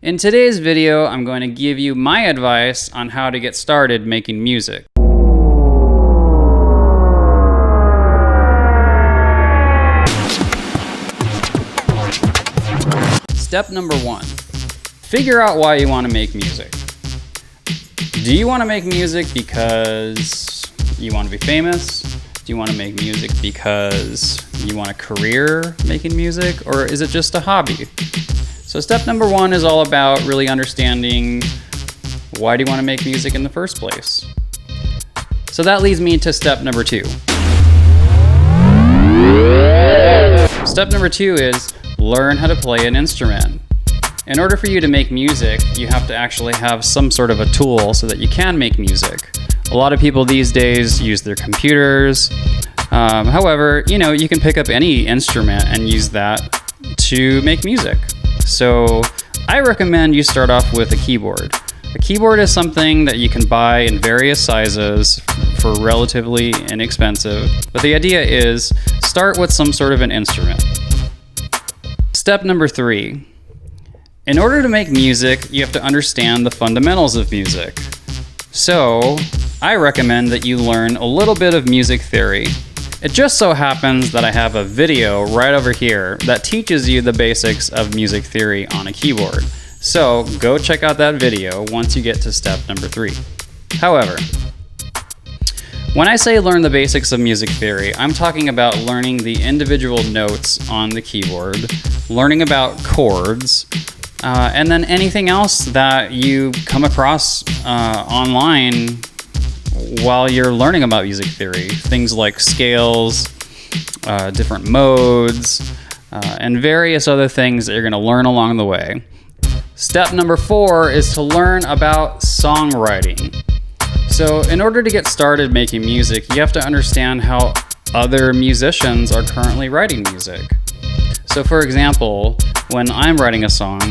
In today's video, I'm going to give you my advice on how to get started making music. Step number 1, figure out why you want to make music. Do you want to make music because you want to be famous? Do you want to make music because you want a career making music? Or is it just a hobby? So step number 1 is all about really understanding why do you want to make music in the first place. So that leads me to step number 2. Step number 2 is learn how to play an instrument. In order for you to make music, you have to actually have some sort of a tool so that you can make music. A lot of people these days use their computers. However, you can pick up any instrument and use that to make music. So I recommend you start off with a keyboard. A keyboard is something that you can buy in various sizes for relatively inexpensive. But the idea is start with some sort of an instrument. Step number 3. In order to make music, you have to understand the fundamentals of music. So I recommend that you learn a little bit of music theory. It just so happens that I have a video right over here that teaches you the basics of music theory on a keyboard. So go check out that video once you get to step number 3. However, when I say learn the basics of music theory, I'm talking about learning the individual notes on the keyboard, learning about chords, and then anything else that you come across online while you're learning about music theory. Things like scales, different modes, and various other things that you're going to learn along the way. Step number 4 is to learn about songwriting. So in order to get started making music, you have to understand how other musicians are currently writing music. So for example, when I'm writing a song,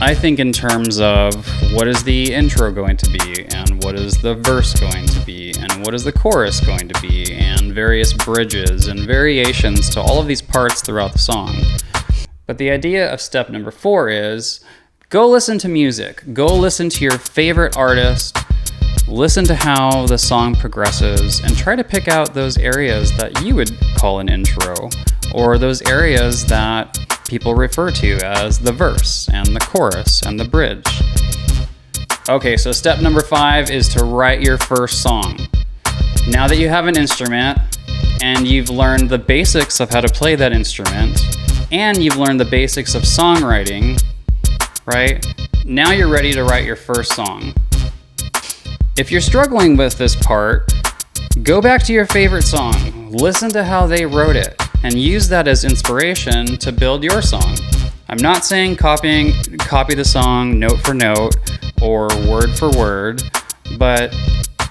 I think in terms of what is the intro going to be, and what is the verse going to be, and what is the chorus going to be, and various bridges and variations to all of these parts throughout the song. But the idea of step number 4 is go listen to music. Go listen to your favorite artist, listen to how the song progresses, and try to pick out those areas that you would call an intro, or those areas that people refer to as the verse and the chorus and the bridge. Okay, so step number 5 is to write your first song. Now that you have an instrument and you've learned the basics of how to play that instrument, and you've learned the basics of songwriting, right? Now you're ready to write your first song. If you're struggling with this part, go back to your favorite song, listen to how they wrote it, and use that as inspiration to build your song. I'm not saying copy the song note for note or word for word, but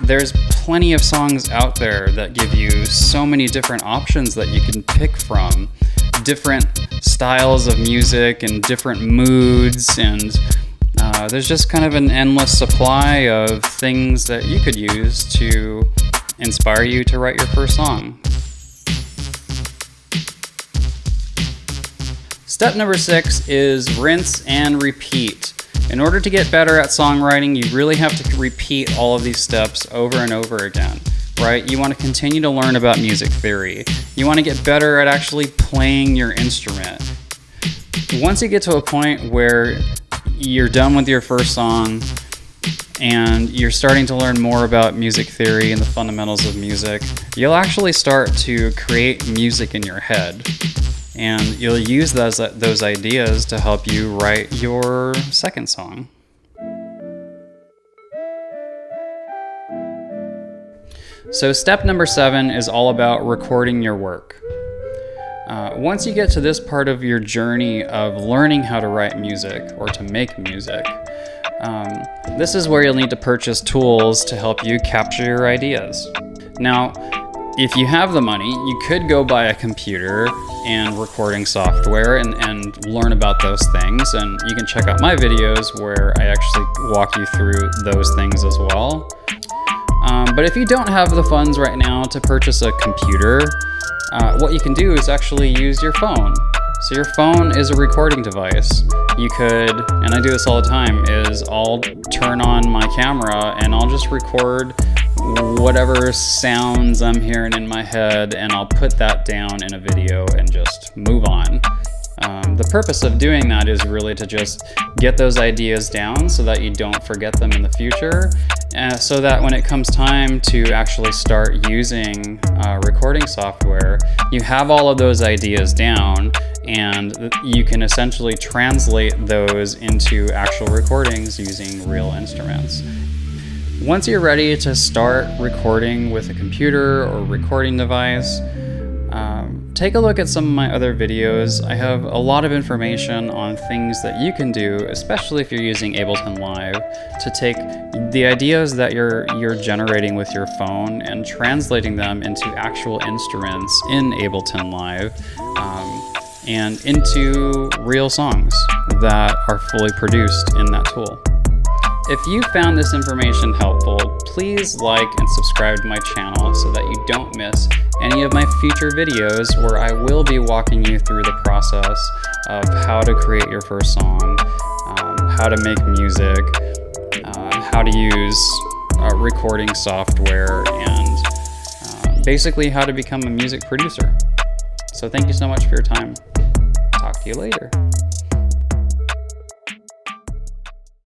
there's plenty of songs out there that give you so many different options that you can pick from, different styles of music and different moods, and there's just kind of an endless supply of things that you could use to inspire you to write your first song. Step number 6 is rinse and repeat. In order to get better at songwriting, you really have to repeat all of these steps over and over again, right? You want to continue to learn about music theory. You want to get better at actually playing your instrument. Once you get to a point where you're done with your first song and you're starting to learn more about music theory and the fundamentals of music, you'll actually start to create music in your head. And you'll use those ideas to help you write your second song. So step number 7 is all about recording your work. Once you get to this part of your journey of learning how to write music or to make music, this is where you'll need to purchase tools to help you capture your ideas. Now, if you have the money, you could go buy a computer and recording software and learn about those things. And you can check out my videos where I actually walk you through those things as well. But if you don't have the funds right now to purchase a computer, what you can do is actually use your phone. So your phone is a recording device. You could, and I do this all the time, is I'll turn on my camera and I'll just record whatever sounds I'm hearing in my head, and I'll put that down in a video and just move on. The purpose of doing that is really to just get those ideas down so that you don't forget them in the future, so that when it comes time to actually start using recording software, you have all of those ideas down and you can essentially translate those into actual recordings using real instruments. Once you're ready to start recording with a computer or recording device, take a look at some of my other videos. I have a lot of information on things that you can do, especially if you're using Ableton Live, to take the ideas that you're generating with your phone and translating them into actual instruments in Ableton Live, and into real songs that are fully produced in that tool. If you found this information helpful, please like and subscribe to my channel so that you don't miss any of my future videos where I will be walking you through the process of how to create your first song, how to make music, how to use recording software, and basically how to become a music producer. So thank you so much for your time. Talk to you later.